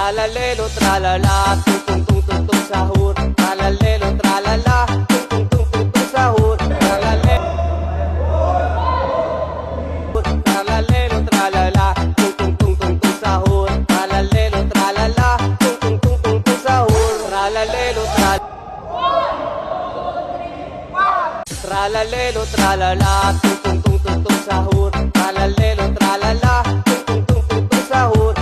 Tralalelo, tralala, tung tung tung tung tung sahur. Tralalelo, tralala, tung tung tung tung tung sahur. Tralalelo, tralala, tung tung tung tung tung sahur. Tralalelo, tralala, tung tung tung tung tung sahur. Tralalelo, tralalelo, tralala, tung tung tung tung tung sahur. Tralalelo, tralala, tung tung tung tung tung sahur.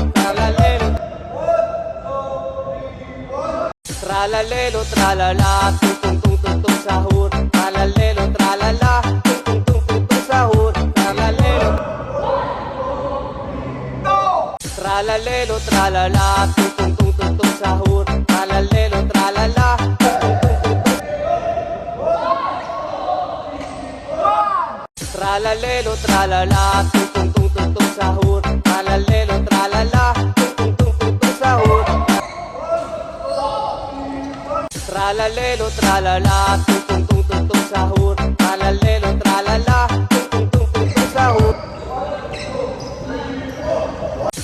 Tralalelo, tralala, tung tung tung tung tung sahur. Tralalelo, tralala, tung tung tung tung tung sahur. Tralalelo, tralala, tung tung tung tung tung sahur. Tralalelo, tralala, tung tung tung tung tung. Tralalelo, tralala, tung tung tung tung tung sahur. Tralalelo, tralala, tung tung tung tung tung sahur. Tralalelo, tralala, tung tung tung tung tung sahur. Tralalelo, tralala, tung tung tung tung tung sahur.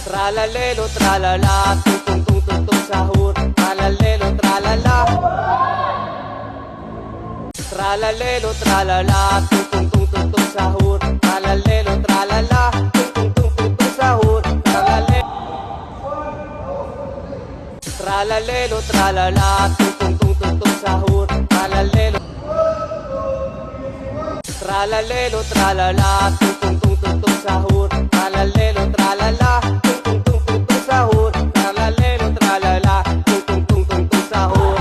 Tralalelo, tralala, tung tung tung tung tung sahur. Tralalelo, tralala. Tralalelo, tralala, tung tung tung tung tung sahur. Tralalelo, tralala, tung tung tung tung tung sahur. Tralalelo, tralala, tung tung tung tung tung sahur. Tralalelo, tralalelo, tralala, tung tung tung tung tung sahur. Tralalelo, tralala, tung tung tung tung tung sahur. Tralalelo, tralala, tung tung tung tung tung sahur.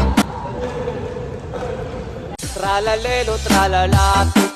Tralalelo, tralala, tung